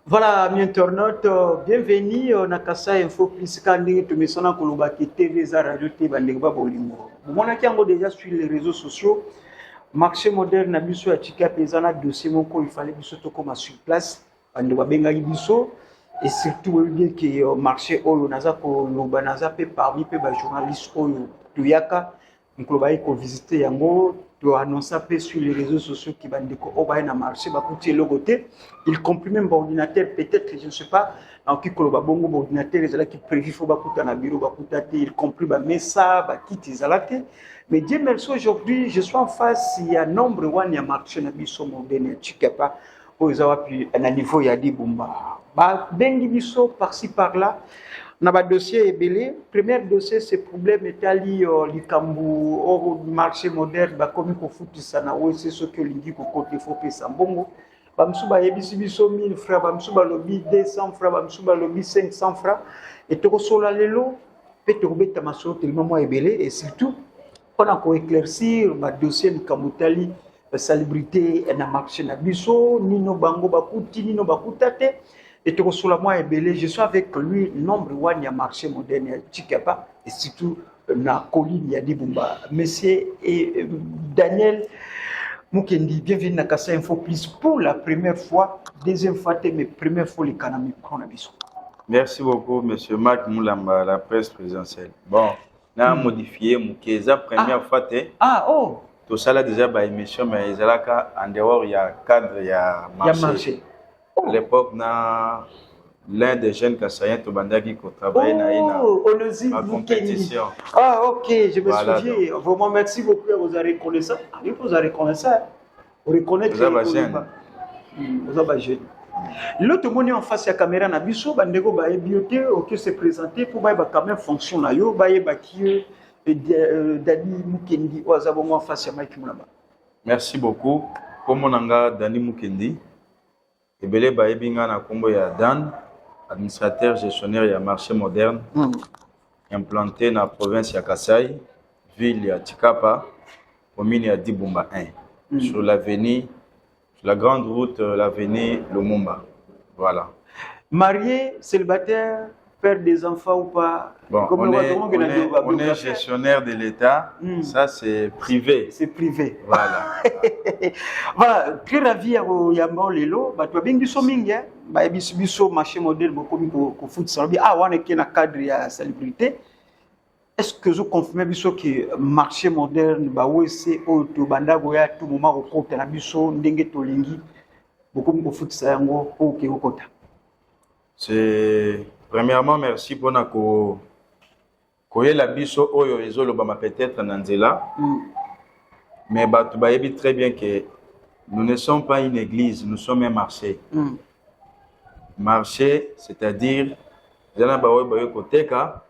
Voilà, amis internautes, bienvenue na Kasa Info Plus kandi tumesona koloba ki TV za radio te bandeko ba bolingo. Mona kiango déjà sur les réseaux sociaux. Marché moderne na biso ya tika pezana dossier moko il fallait biso to comme sur place bandeko benga biso et surtout bien que marché oyo naza koloba naza pe parmi pe ba journalistes oyo tuyaka nkoloba ko visiter yango to annoncer peu sur les réseaux sociaux qui va ndeko oba na marché ba kuti logoté il comprime même ordinateur peut-être je ne sais pas en qui koloba bongo ordinateur ezala qui prévu faut ba kuta na bureau ba kuta te il comprime ba mesa ba kiti ezalate mais Dieu merci aujourd'hui je suis en face il y a nombre one ya marché na biso moderne chikapa aux awapi na niveau ya dibumba ba bengi biso par-ci par-là. On a un dossier ébélé. Premier dossier, c'est problème étali likambu au marché moderne, bah comme il faut foutre ça na ouais c'est ce que l'indique au côté faut payer ça bongo. Bamsuba yebisi biso 1000 francs, bamsuba lobby 200 francs, bamsuba lobby 500 francs. Et tu reçois lelo, peut te remettre ma soeur tellement moins ébélé et surtout on a qu'à éclaircir bah dossier likambu tali salubrité na marché na biso, nino bango bakuti, nino bakutate. Et tu reçois moi ébélé, je suis avec lui, nombre one ya marché moderne ya Chikapa et surtout na colline ya Dibumba. Monsieur et Daniel Mukendi, bienvenue na Kasa Info Plus pour la première fois, deuxième fois, mais première fois les Kanami Pronabiso. Merci beaucoup, monsieur Marc Moulamba, la presse présidentielle. Bon, on a modifié Moukeza, première fois. Oh! Tout ça là déjà, bah, émission, mais il y a en dehors, il y a cadre, il y a marché. À l'époque, l'un des jeunes Kassaïens Tobandaki qui travaillait dans la compétition. Ah, ok, je me souviens. Vraiment, merci beaucoup. Vous avez reconnu ça. Vous avez reconnu ça. Vous reconnaissez que vous avez jeune. L'autre monde en face de la caméra, Nabiso, Bandego, Bioté, ok, se présenter pour quand même fonction là. Yo, Dani Mukendi, en face de Mike Moulamba. Merci beaucoup. Comme on a Dani Mukendi. Ebele baebinga na kombo ya Dan, administrateur gestionnaire ya marché moderne, implanté dans la province ya Kasai, ville ya Chikapa, commune ya Dibumba 1, sur l'avenue, sur la grande route, l'avenue Lumumba. Voilà. Marié, célibataire, père des enfants ou pas? Bon, on est gestionnaire de l'État, ça c'est privé. C'est privé. Voilà. Voilà, très ravi à Yambo Lelo, bah tu as bien du sommingue, bah biso marché modèle beaucoup ko foot ça ah on est qui na cadre ya salubrité. Est-ce que vous confirmez biso que marché moderne bah ouais c'est au to banda goya tout moment au côté na biso ndenge to lingi beaucoup ko foot ça yango OK au côté. C'est premièrement merci pour na ko la biso oyo ezolo ba peut-être nanzela. Mais tu vas très bien que nous ne sommes pas une église, nous sommes un marché. Marché, c'est-à-dire, il y a des koteka,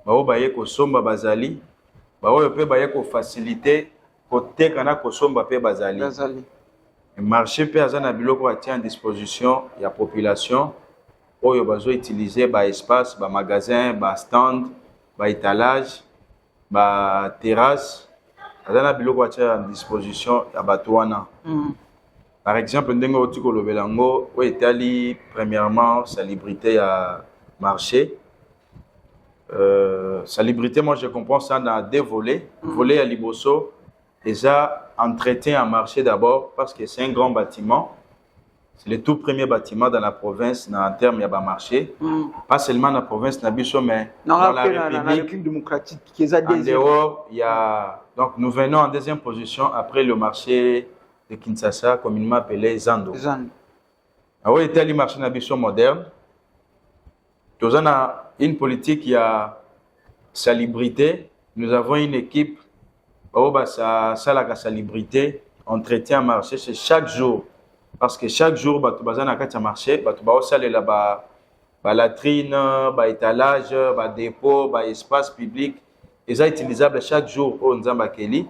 des somba bazali, des facilité, koteka na kosomba pe bazali. Marché pe azana biloko ati en disposition ya population, oyo bazo utiliser ba espace, ba magasin, ba stand, ba étalage, ba terrasse. Azana biloko ati en disposition ya batuana. Par exemple, ndengo otiko lobelango, o etali premièrement salubrité à marché. Salubrité, moi je comprends ça dans deux volets. Volet à Liboso, déjà entretien à marché d'abord parce que c'est un grand bâtiment. C'est le tout premier bâtiment dans la province en termes de marché. Pas seulement dans la province Nabiso, mais dans la République démocratique. En dehors, il y a... Donc nous venons en deuxième position après le marché de Kinshasa, communément appelé Zando. Alors, il y a le marché Nabiso moderne. Nous avons une politique qui a salubrité. Nous avons une équipe ça la salubrité, entretien marché, c'est chaque jour. Parce que chaque jour, tu vas dans marché, tu vas aller là-bas, latrine, étalage, dépôt, espace public. Ils sont utilisables chaque jour au Nzambakeli.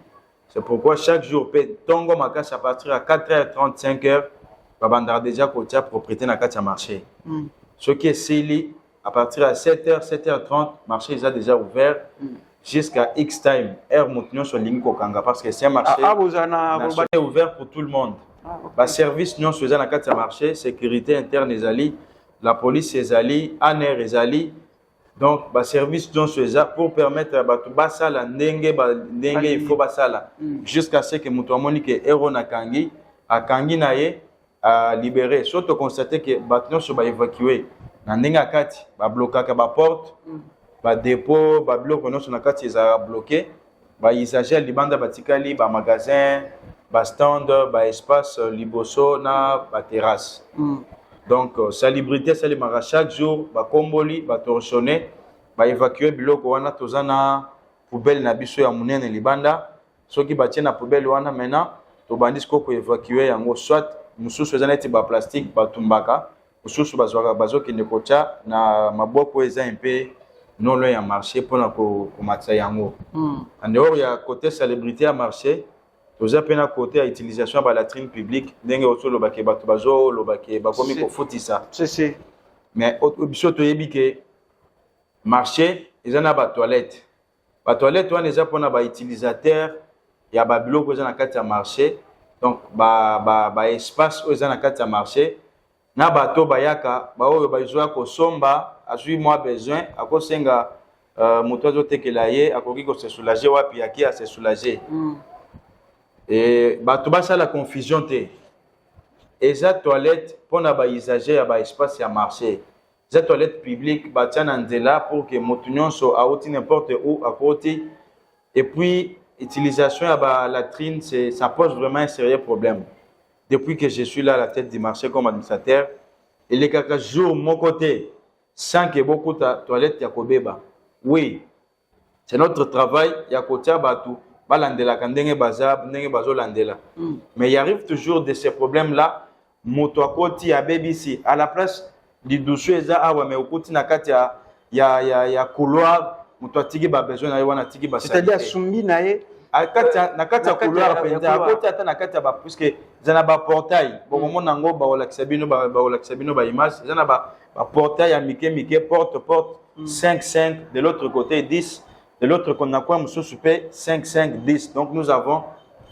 C'est pourquoi chaque jour, Tongo Makas à partir de 4h35, tu vas déjà côté propriété dans le marché. Ce qui est Sili, à partir de 7h, 7h30, le marché est déjà ouvert. Jusqu'à X time, heure Moutinho sur ligne Kokanga parce que c'est un marché ouvert pour tout le monde. Ba service non faisant na kati ya marché, sécurité interne ezali, la police ezali, ANR ezali. Donc ba service non faisant pour permettre à bato basala ndenge il faut basala jusqu'à ce que muto amoni que héros na kangi akangi na ye a libérer. Surtout constater que bato non so ba évacuer na ndenge akati ba bloquer ba porte, ba dépôt, ba bloc non so na kati ezala bloqué, ba usager libanda batikali ba magasin, ba stand, ba espace liboso na ba terrasse. Donc salubrité salimara chaque jour ba komboli ba torchonner ba évacuer biloko wana tozana poubelle na biso ya munene libanda soki batie na poubelle wana maintenant to bandis ko évacuer yango soit mususu ezana eti ba plastique ba tumbaka mususu bazwaka bazokende kocha na maboko eza un peu non loin ya marché pona ko matsa yango. En dehors ya côté salubrité à marché toza pena côté à utilisation ba latrine publique ndenge otolo ba ke bato bazo lo ba ke ba komi ko futisa c'est mais biso to yebi ke marché ezana ba toilette wana eza pona ba utilisateur ya ba biloko ezana kati ya marché donc ba espace ezana kati ya marché na bato bayaka ba oyo ba izwa ko somba azui moi besoin akosenga moto azotekela ye akoki ko se soulager wapi yaki a se soulager. Et bato basa la confusion te. Eza toilette pour na ba usager ya ba espace ya marché. Eza toilette publique batia na nzela pour que moto nyonso aoti n'importe où à côté. Et puis utilisation ya ba latrine ça pose vraiment un sérieux problème. Depuis que je suis là à la tête du marché comme administrateur, et les quelques jours mon côté sans que beaucoup de toilettes ya kobeba. Oui. C'est notre travail ya kotia batu. Balandela kandenge bazab ndenge bazolandela. Mais il arrive toujours de ces problèmes là moto akoti ya BBC à la place du douche eza awa mais okoti na kati ya couloir moto atiki ba besoin na wana tiki ba c'est-à-dire sumbi na ye na kati ya couloir penza akoti ata na kati ba puisque zana ba portail bon mona ngo ba olakisa bino ba image zana ba portail ya mike porte 5 de l'autre côté 10. De l'autre, qu'on a quoi, monsieur Soupé, 5, 10. Donc, nous avons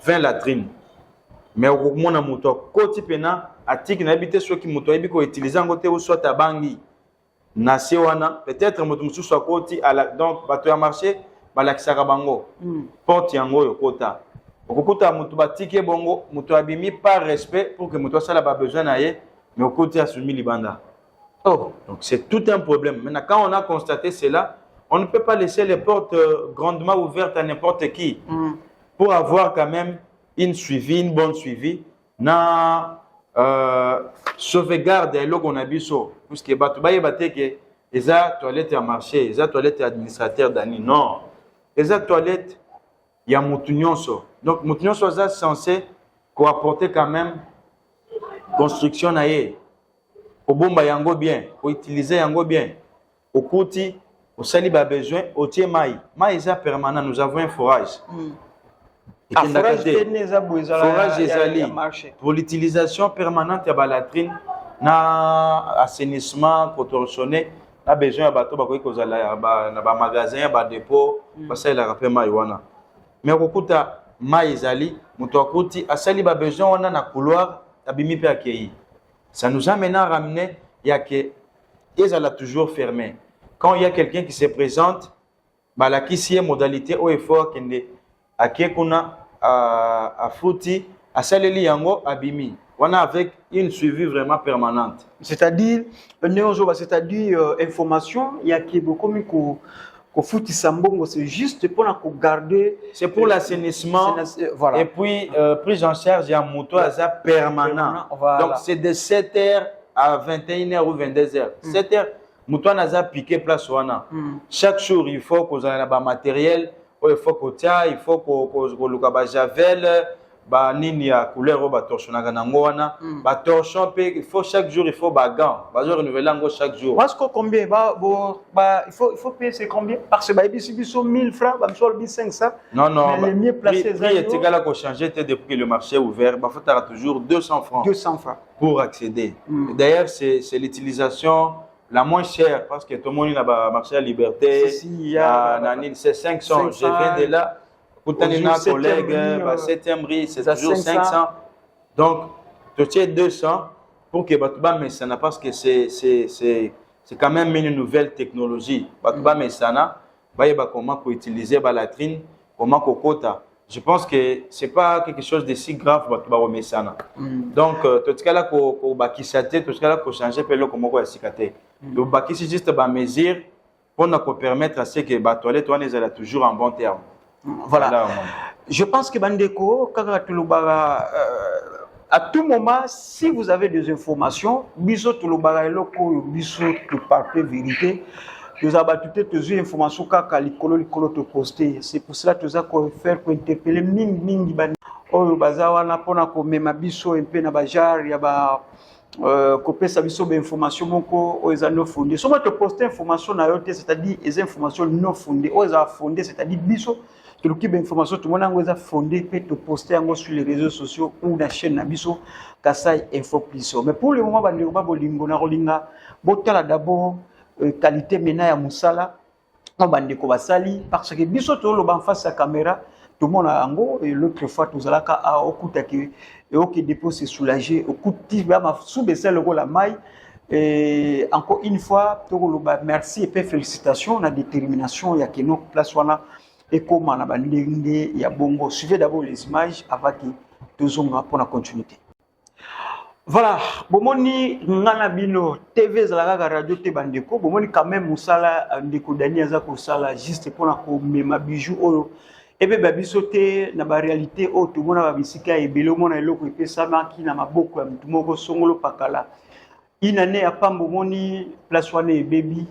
20 latrines. Mais au moment où nous avons côté pena, atik na habité ceux qui m'ont habité utiliser en côté ou soit à bangi. Nasewana, peut-être monsieur soit côté donc bateau à marché, balakisaka bango. Porte yango yo kota. Au kota mutu batike bongo, mutu abimi par respect pour que mutu ça pas besoin naie, mais au côté assumi libanda. Oh, donc c'est tout un problème. Maintenant, quand on a constaté cela, on ne peut pas laisser les portes grandement ouvertes à n'importe qui pour avoir quand même une bonne suivi, na sauvegarde et là qu'on a vu ça. Parce que batu baye bate que les toilettes à marché, les toilettes administrateurs d'ani non, les toilettes il y a mutunyonso. Donc mutunyonso est censé apporter quand même construction naie, au bomba yango bien, au utiliser yango bien, au kouti. Au sali a besoin, au tiers maï. Maï est permanent, nous avons un forage. Forage pour l'utilisation permanente de la latrine, na assainissement, contorsionné, na besoin de bateau, na magasin, na dépôt, parce que la rappelle maï wana. Mais au coup de maï zali, muto akuti, asali a besoin on a na couloir, abimi pe accueilli. Ça nous a maintenant ramené, il y a que ils allaient toujours fermé. Quand il y a quelqu'un qui se présente, bah la qui modalité au effort kende akekuna a fruti a saleli yango abimi. On a avec une suivi vraiment permanente. C'est-à-dire information, il y a qui beaucoup ko fruti sambongo c'est juste pour garder. C'est pour l'assainissement voilà. Et puis prise en charge ya moto aza permanent. Voilà. Donc c'est de 7h à 21h ou 22h. 7h Moutouan a piqué place wana. Chaque jour, il faut qu'on ait un matériel, il faut qu'on ait, il faut qu'on ait javel, nini ya couleur ba torchon na wana, ba torchon il faut chaque jour il faut ba gants, ba renouveler ngo chaque jour. Parce que combien il faut payer c'est combien parce que ba biso 1000 francs, ba mso 500. Non mais les mieux placés prix est égal à changer depuis que le marché est ouvert, ba faut toujours 200 francs. 200 francs pour accéder. D'ailleurs c'est l'utilisation la moins chère, parce que tout le monde a marché à Liberté, c'est 500. Je viens de là, pour tenir un collègue, 7e riz, c'est toujours 500. Donc, tu as 200 pour que Batouba Messana, parce que c'est quand même une nouvelle technologie. Batouba Messana, comment utiliser la latrine, comment kokota. Je pense que ce n'est pas quelque chose de si grave Batouba Messana. Donc, tout ce cas-là, qu'on bakisate, tout ce cas-là, qu'on change, peut-être comment on va s'icate. Donc, bakis, c'est juste une mesure pour nous permettre à ce que la toilette soit toujours en bon terme. Voilà. Je pense que Bandeko, à tout moment, si vous avez des informations, biso tulubara eloko biso tu parler vérité, tu as battu tes informations kaka likolo te poster. C'est pour cela que tu as faire pour interpeller mingi bani. Oyo bazawa na pona ko mema biso mpe na bajar ya ba kopesa biso ba information moko o ezano fondé. Somo te poster information na yote, c'est-à-dire les informations non fondées. O za fondé, c'est-à-dire biso tout le qui information tout le monde a fondé peut te poster sur les réseaux sociaux ou la chaîne Nabiso Kasai Info Plus. Mais pour le moment bandi ba bolingo na rolinga botala d'abord qualité mena ya musala on bandi ko basali parce que biso to lo ban face à caméra tout le monde a ango et l'autre fois tout zalaka a okuta ki et ok dépôt c'est soulagé okuti ba ma sous baisser le la maille et encore une fois to lo ba merci et félicitations la détermination ya que nos place wana et comment on a bandé ya bongo. Suivez d'abord les images avant que tous on pour la continuité. Voilà, bomoni ngana bino TV zalaka radio te bandeko, bomoni quand même musala ndeko Daniel za ko sala juste pour na ko mema bijou oyo. Ebe babiso te na ba réalité o to mona ba bisika ebelo mona eloko epesa maki na maboko ya mtu moko songolo pakala. Inane ya pambo moni place wane baby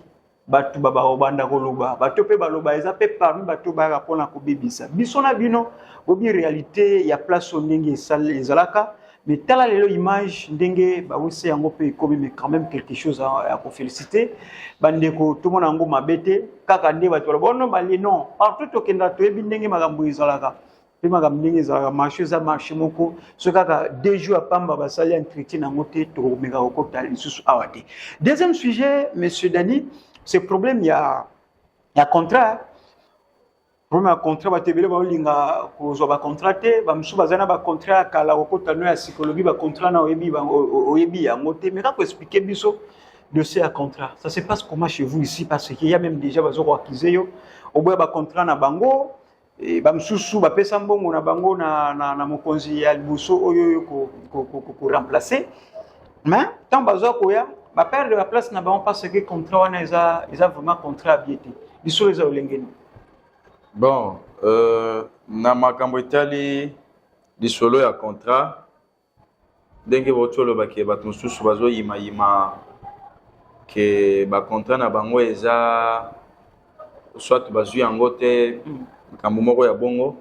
batu baba obanda koloba bato pe baloba eza pe parmi bato ba rapona ko bebisa biso na bino obi réalité ya place ndenge ezalaka mais tala lelo image ndenge ba wose yango pe comme mais quand même quelque chose à ko féliciter bandeko tout mona ngo mabete kaka nde bato bono bali non partout to kenda to ebi ndenge makambo ezalaka pe makambo ndenge ezalaka marché za marché moko so kaka 2 jours apamba basali entretien nango te to meka ko tali susu awate. Deuxième sujet monsieur Dani, ce problème il y a contrat. Problème ya contrat ba tebele ba linga ko zo ba contraté ba msu bazana ba contrat kala ko tano ya psychologie ba contrat na oyebi ya ngote mais kako expliquer biso de ce contrat. Ça se passe comment chez vous ici parce qu'il y a même déjà bazo ko accuser yo au bout ba contrat na bango et ba msusu ba pesa mbongo na bango na mokonzi ya libuso oyo ko remplacer. Mais tant bazo ko ya ba perdre la place na bango parce que contrat wana eza vraiment contrat bien té. Biso eza olengeni. Bon, na makambo etali lisolo ya contrat ndenge botolo bake bato mosusu bazo yima ke ba contrat na bango eza soit bazwi yango te makambo moko ya bongo.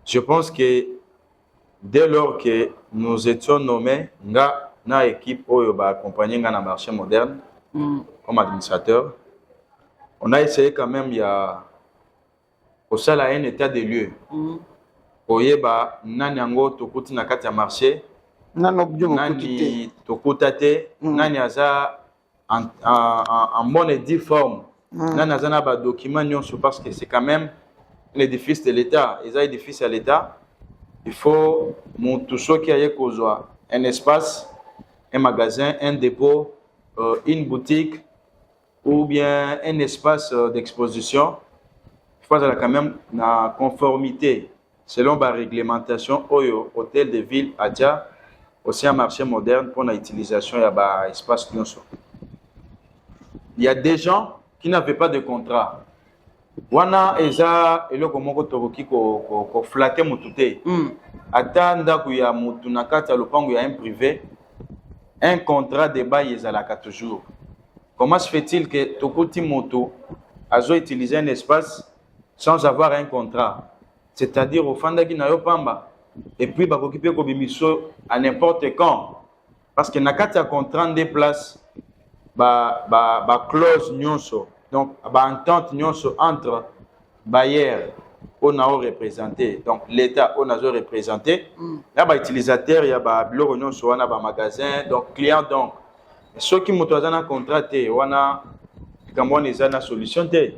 Je pense que dès lors que nous étions nommés nga na équipe oyo ba accompagner nga na marché moderne comme administrateur, on a essayé quand même au sein un état de lieu. Oyeba nani yango tokuti na kati ya marché, nani tokutate, nani aza en bonne et due forme, nani aza na ba document nyonso parce que c'est quand même un édifice de l'État. Et ça édifice à l'État, il faut tout ce qui a kozwa un espace, un magasin, un dépôt, une boutique ou bien un espace d'exposition. Il faut quand même la conformité selon la réglementation au hôtel de ville adja aussi un marché moderne pour l'utilisation de l'espace. Il y a des gens qui n'avaient pas de contrat. Wana eza eloko moko tokoki ko flatter mutute. Atanda ku ya mutu na kati ya lopango ya un privé, un contrat de bail ezalaka toujours. Comment se fait-il que tokuti mutu azo utiliser un espace sans avoir un contrat, c'est-à-dire au fandaki na yo pamba et puis bakokipe ko bimiso à n'importe quand parce que na kati ya contrat des places ba clause nyonso donc ba entente nyonso entre bailleurs on a représenté donc l'état on a représenté là ba utilisateur ya ba biloko nyonso wana ba magasin donc client donc ceux qui moto azana contrat te wana kamone ezana solution te.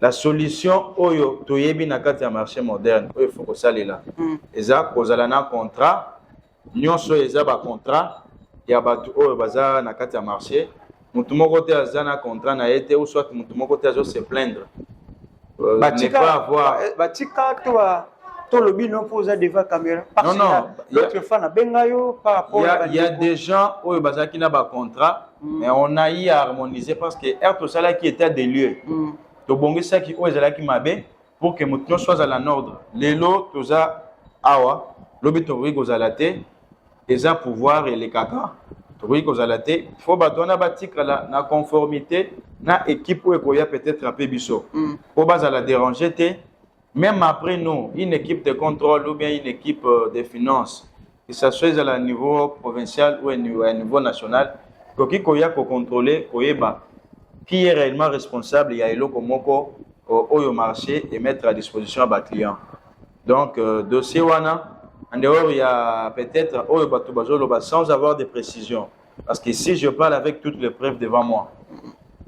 La solution oyo toyebi na kati ya marché moderne oyo faut ko salela eza kozala na contrat nyonso eza ba contrat ya bato oyo baza na kati ya marché mutu moko te aza na contrat na ye te ou soit mutu moko te azo se plaindre ne pas avoir batika to lobi non posa devant caméra parce non l'autre fois na bengayo par rapport il y a des gens oyo bazaki na ba contrat mais on a eu à harmoniser parce que to sala qui était des lieux to bongisa ki oyo ezalaki mabe pour que mutu soit à l'ordre lelo toza awa lobi to wi kozala te eza pouvoir et les kaka to wi kozala te faut batona batika na conformité na équipe oyo koya peut-être apé biso pour bazala déranger te. Même après nous, une équipe de contrôle ou bien une équipe de finances, que ce soit à un niveau provincial ou à un niveau national, qui koya ko contrôler, koyeba qui est réellement responsable, il y a eloko moko au marché et mettre à disposition à bas clients. Donc dossier wana, en dehors il y a peut-être au bato bazoloba sans avoir de précision, parce que si je parle avec toutes les preuves devant moi,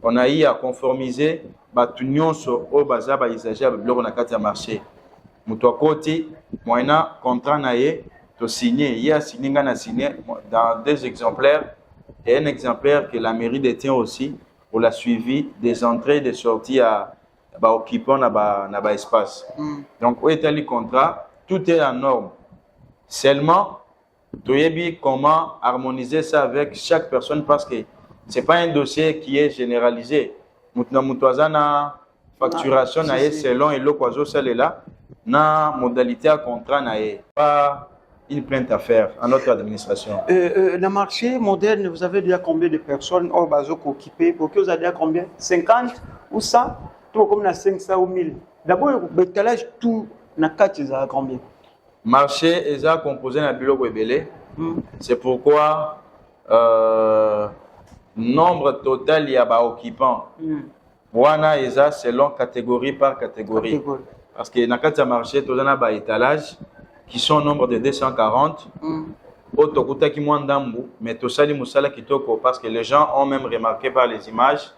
on a eu à conformiser batu nyonso o baza ba usager ba biloko na kati ya marché mutu akoti moyena contrat na ye to signer il y a signé na signé dans 2 exemplaires et un exemplaire que la mairie détient aussi pour la suivi des entrées et des sorties à ba occupant na ba espace donc au étali contrat tout est en norme seulement toyebi comment harmoniser ça avec chaque personne parce que c'est pas un dossier qui est généralisé. Mutazana facturation na selon eloko azosalela na modalité à contrat na pas une plainte à faire à notre administration. Dans le marché moderne, vous avez déjà combien de personnes au bazo occupé? Pour que vous avez déjà combien? 50 ou 100? Tout comme na 500 ou 1000. D'abord, le calage tout na 4 à combien? Marché est composé na biloko ebele. C'est pourquoi nombre total y a ba occupants. Wana eza selon catégorie par catégorie. Parce que dans le marché, tu as des étalages qui sont au nombre de 240. Otokuta ki mwandambu, mais tout ça, musala kitoko parce que les gens ont même remarqué par les images,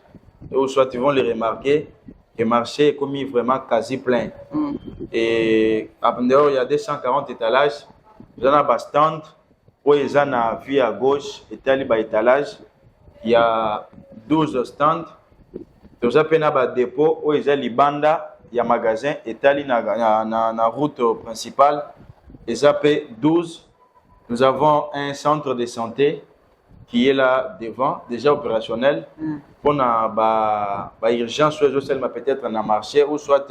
ou soit ils vont les remarquer, que le marché est commis vraiment quasi plein. Et en dehors, il y a 240 étalages. Il y a un stand où il y a une vue à gauche, étalage. Il y a 12 stands. Nous avons un dépôt où il y a les banda, il y a un magasin, étalé dans la route principale. Il y a 12. Nous avons un centre de santé qui est là devant, déjà opérationnel. Pour la urgence, soit peut-être dans le marché, ou soit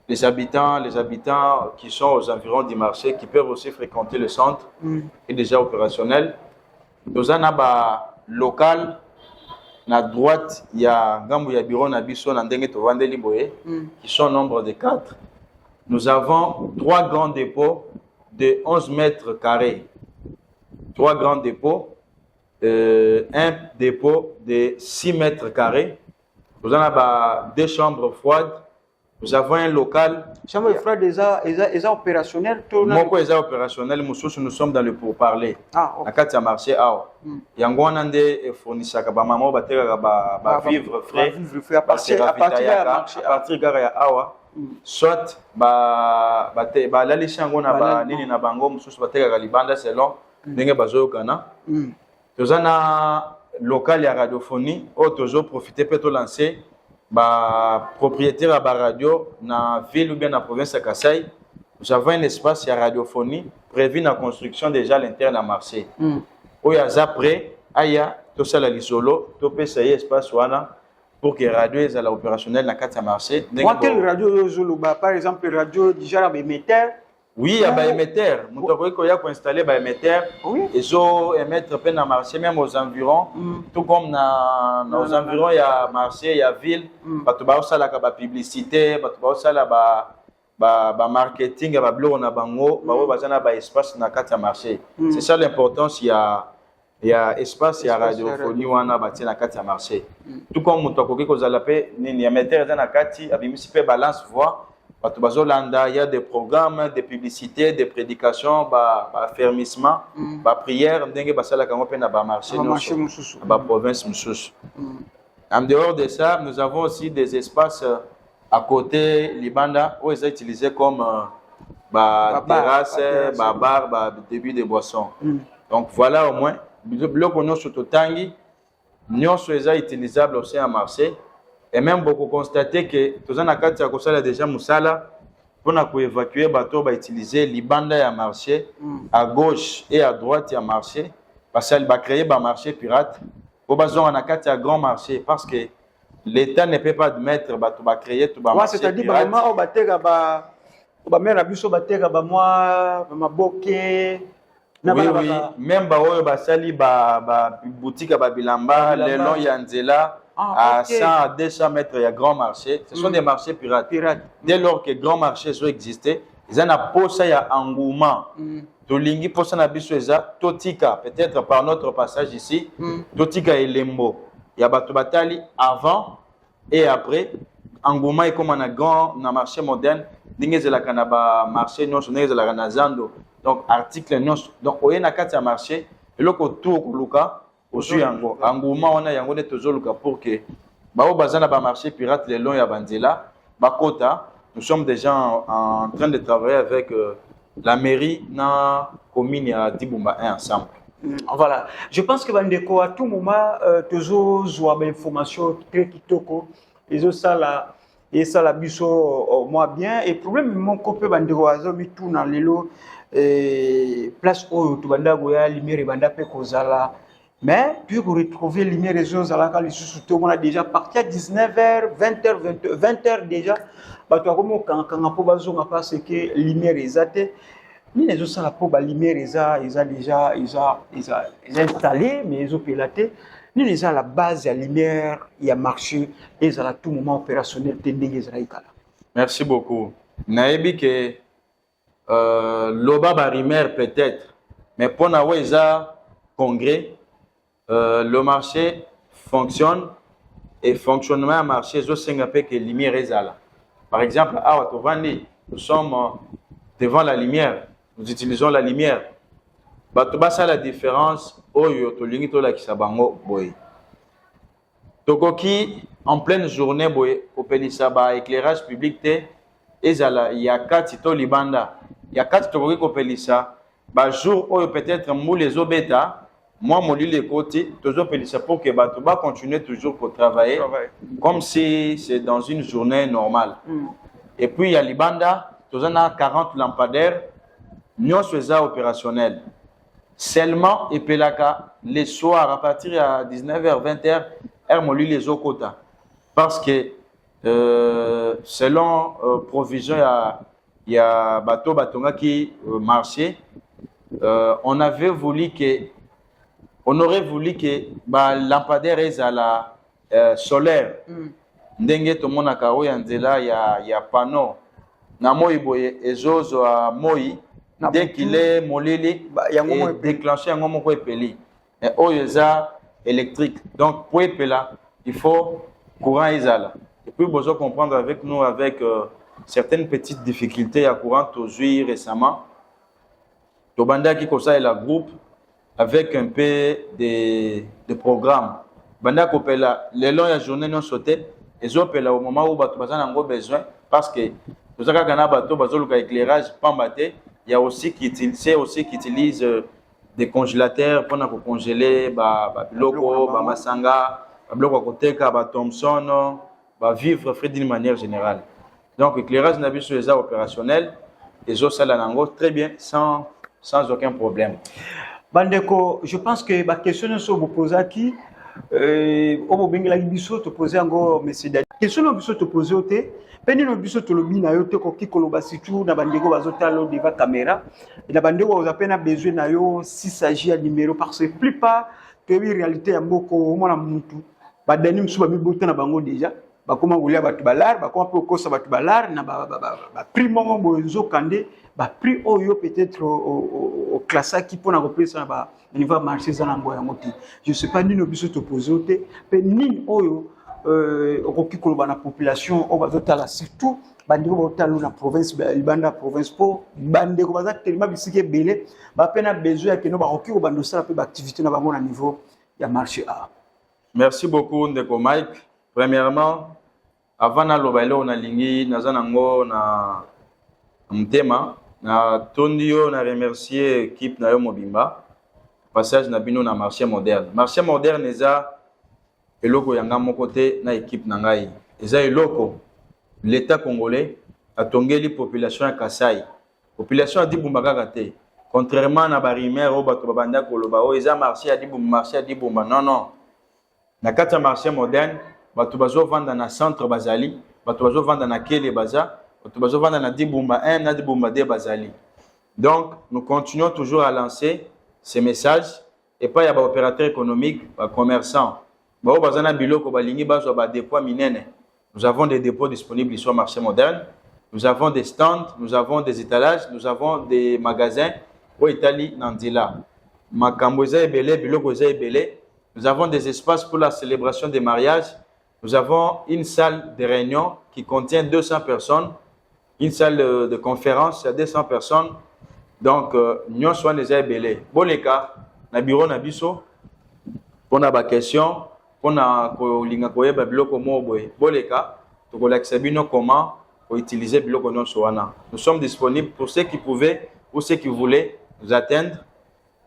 les habitants qui sont aux environs du marché, qui peuvent aussi fréquenter le centre, est déjà opérationnel. Nous avons un local. À droite, il y a un bureau qui sont au nombre de 4. Nous avons 3 grands dépôts de 11 mètres carrés. 3 grands dépôts, un dépôt de 6 mètres carrés. Nous avons 2 chambres froides. Nous avons un local. Chambre froide est opérationnel. Moko est opérationnel. Nous sommes dans le pourparler. La carte à marché. Il y a un grand fournisseur qui va vivre frais. À partir de Awa. Soit la lishango na nini na bango mususu bateka libanda selon ndenge bazokana. Nous avons un local ya radiophonie. Toujours profiter peut lancer. Propriétaire à la radio dans la ville ou bien dans la province de Kassai, nous avons un espace de radiophonie prévu dans la construction déjà à l'intérieur de Marseille. Où il y a après, il y a tout ça l'isolo, tout peut essayer espace pour que la radio soit opérationnelle dans la carte de Marseille. Quelle radio par exemple radio déjà émetteur? Oui, il y a un émetteur. Nous avons installé un émetteur. Ils ont émettre dans le marché, même aux environs. Tout comme dans aux environs, il y a marché, il y a ville. Il y a la publicité, il y a le marketing, il y a le espace dans le marché. C'est ça l'importance. Il y a espace, il y a radiophonie, il y a marché. Tout comme nous avons un émetteur dans la balance voix. Il y a des programmes, des publicités, des prédications, affermissement, prières, des marché, la province. En dehors de ça, nous avons aussi des espaces à côté Libanda où ils sont utilisés comme terrasse, bar, début de boissons. Donc voilà au moins. Le qu'on sur Totangi, nous sommes utilisables aussi à Marseille. Et même beaucoup constaté que tous en akati ya kosala déjà musala pour évacuer bateau ba utiliser libanda à marché à gauche et à droite à marché parce qu'elle va créer un marché pirate pour besoin en akati à grand marché parce que l'État ne peut pas admettre bateau va créer tout marché. C'est-à-dire vraiment au batega ba mera biso batega ba moi ba boké. Oui, même baoyo basali ba boutique à bilamba les longs yanzela à 100 à 200 mètres il y a grand marché. Ce sont des marchés pirates. Dès lors que grand marché sont existé, ils en a posé il y a engouement. Tolingi posa na biso eza totika peut-être par notre passage ici, totika et lembo. Il y a bato batali avant et après engouement est comme un grand na marché moderne. Dingue la kanaba marché non sonné la kanazando. Donc, article non. Donc, on a quatre marché. Et là, autour de Luka, aussi engouement, on a yango de toujours Luka pour que, bah, au bazar na marché pirate les longs ya bandela, bakota. Nous sommes déjà en train de travailler avec la mairie na commune à Dibumba 1 ensemble. Voilà. Je pense que bandeko à tout moment toujours joua information très kitoko. Ils ont ça là. Et ça la biso moi bien. Et problème mon copain bandeko azo mi tout dans les lots. Place où tu banda goya lumière banda pe kozala mais puis vous retrouvez lumière les choses à la cale sous tout on a déjà parti à 19h 20h déjà bah toi comme quand po bazo nga parce que lumière exate ni les autres la po ba lumière ils déjà installé mais ils ont piloté ni les à la base ya lumière il y a marché et à tout moment opérationnel tending Israël. Merci beaucoup. Naebi que loba barimer peut-être mais pour na weza congrès le marché fonctionne et fonctionnement à marché zo senga pe que lumière ezala par exemple à Watovani nous sommes devant la lumière nous utilisons la lumière bato basa la différence oyo tolingi to la kisabango boy tokoki en pleine journée boy opelisa ba éclairage public te ezala ya kati to libanda il y a quatre tokoki kopelisa ba jour oyo peut-être moule les obeta moi moli les côtés toujours pelisa pour que bato ba continuer toujours pour travailler comme si c'est dans une journée normale et puis il y a libanda tozana 40 lampadaires nyonso eza opérationnel seulement et pelaka les soirs à partir à 19h 20h er moli les okota parce que selon provision il y a bateau batonga qui marché on aurait voulu que lampadaire est à la solaire ndenge to mona ka oya nzela ya panneau na moi boye ezozo a moi dès qu'il est molili et déclenché un moment ko epeli et oyoza électrique donc pour epela il faut courant izala et puis besoin comprendre avec nous avec certaines petites difficultés à courant aujourd'hui récemment. Tobanda qui conseille la groupe avec un peu de programmes. Banda kopela les longs la journée non sauté et opela au moment où bato bazana ngo besoin parce que nous avons gagné bateau bazolo ka éclairage pambate il y a aussi qui utilise des congélateurs pour congeler ba biloko ba masanga ba biloko koteka ba Thomson ba vivre frais d'une manière générale. Donc l'éclairage n'a plus les opérationnel et zo sala nango très bien sans aucun problème. Bandeko, je pense que la question que vous posez qui au bengela biso te poser encore monsieur Dadi. Question biso te poser oté, peni no biso to lobi na yo te ko kikolo basitu na bandeko bazotalo devant caméra. Et na bandeko vous appena besoin na yo si s'agit à numéro parce que plupart que réalité ya mboko mona muntu badani msuba mibota na bango déjà. Bakoma ngulia batu balar bakoma pe kosa batu balar na ba prix mongo bozo kande ba prix oyo peut-être au classe qui pona ko prix na ba niveau marché za na ngoya ngoti je sais pas ni no biso to poser pe ni oyo okoki koloba na population o bazotala surtout bandeko botalo na province libanda province po bandeko baza tellement bisike belé ba pena besoin que no ba koki ko bandosala pe ba activité na bango na niveau ya marché a. Merci beaucoup ndeko Mike. Premièrement, avant na lobailo na lingi nazanango na mtema Na tondio na remercier équipe na yo mobimba. Passage na bino na marché moderne. Marché moderne eza eloko yanga moko te na équipe na ngai. Eza eloko l'État congolais a tongeli population ya Kasai. Population a Dibumba kaka te. Contrairement na barimer o bato babanda koloba o eza marché ya Dibumba. Non non. Na kati marché moderne, bato bazo vanda na centre bazali, bato bazo vanda na Kele baza, bato bazo vanda na Dibumba 1 na Dibumba 2 bazali. Donc nous continuons toujours à lancer ces messages et pas ya ba opérateurs économiques, ba commerçants. Ba bazana biloko balingi bazo ba dépôt minene. Nous avons des dépôts disponibles sur le marché moderne. Nous avons des stands, nous avons des étalages, nous avons des magasins au Italie Nandila. Makamboza et Belé, Bilokoza et Belé. Nous avons des espaces pour la célébration des mariages. Nous avons une salle de réunion qui contient 200 personnes. Une salle de conférence, il y a 200 personnes. Donc, nous sommes des Belé. Boleka, na bureau na biso, pour na ba question, pour na linga koyeba biloko moboy. Boleka, to kolakisa bino comment utiliser biloko non soana. Nous sommes disponibles pour ceux qui pouvaient ou ceux qui voulaient nous atteindre.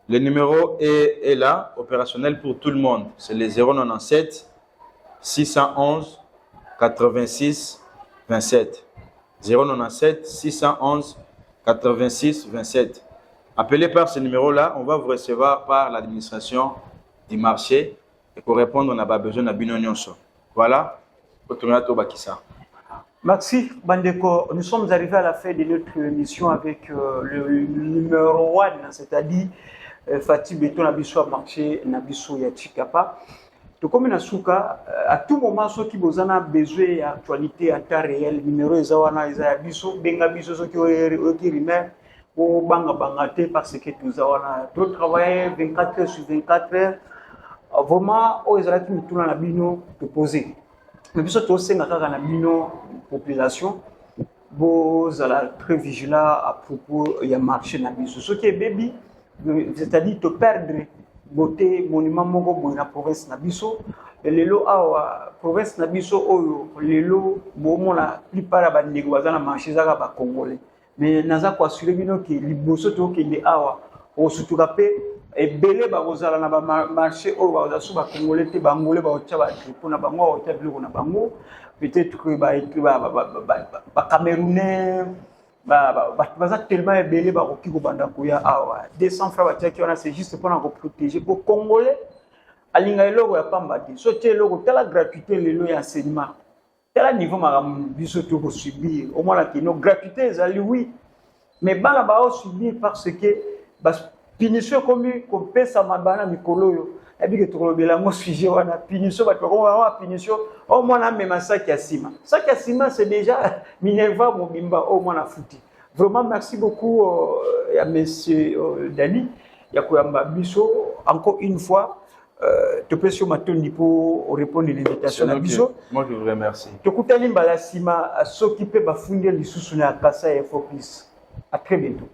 Le numéro est là, opérationnel pour tout le monde. C'est le 097 611 86 27. 097 611 86 27. Appelez par ce numéro-là, on va vous recevoir par l'administration du marché et pour répondre, on n'a pas besoin de binonionso. Voilà, merci Bandeko, nous sommes arrivés à la fin de notre émission avec le numéro 1, c'est-à-dire Fatih Beton Nabiso marché Nabiso ya Chikapa. Donc comme Nasuka, à tout moment, ceux qui ont besoin d'actualité à temps réel, numéro Ezawana Ezabiso, Benga Biso, ceux qui ont rimé, ou Banga Bangate, parce que nous avons travaillé 24 heures sur 24 heures. Vraiment, aux Ezalaki nous tournons la bino de poser. Mais puis surtout, c'est la bino population. Vous allez très vigilant à propos il y a marché Nabiso. Ce qui est baby, c'est-à-dire te perdre beauté monument mongo na province Nabiso. Lelo awa province Nabiso oyo lelo bomo la plupart ba ndeko bazana marché zaka ba congolais. Mais naza ko assurer bino que liboso to ke le awa o surtout capé et belé ba kozala na ba marché oyo ba zasu ba congolais te bangolais ba otya ba tripo na bango otya biloko na bango peut-être que ba camerounais baza tellement belé ba koki ko banda koya awa 200 francs batia ki wana c'est juste pour na protéger pour congolais alinga eloko ya pamba te so tie eloko tala gratuité lelo ya enseignement tala niveau maram biso to ko subir au moins la kino gratuité ezali oui mais bana ba o subir parce que punition comme qu'on pesa mabana mikolo yo abi que to bela mo sujet wana punition ba to ko wana punition au moins na même sac ya sima c'est déjà Minerva Mobimba au moins na fouti vraiment merci beaucoup à monsieur Dani ya koyamba biso encore une fois te peux sur Matondi pour répondre à l'invitation à biso. Moi je vous remercie. To kutani mbala sima s'occuper ba funder lisusu na Kasai Info Plus. À très bientôt.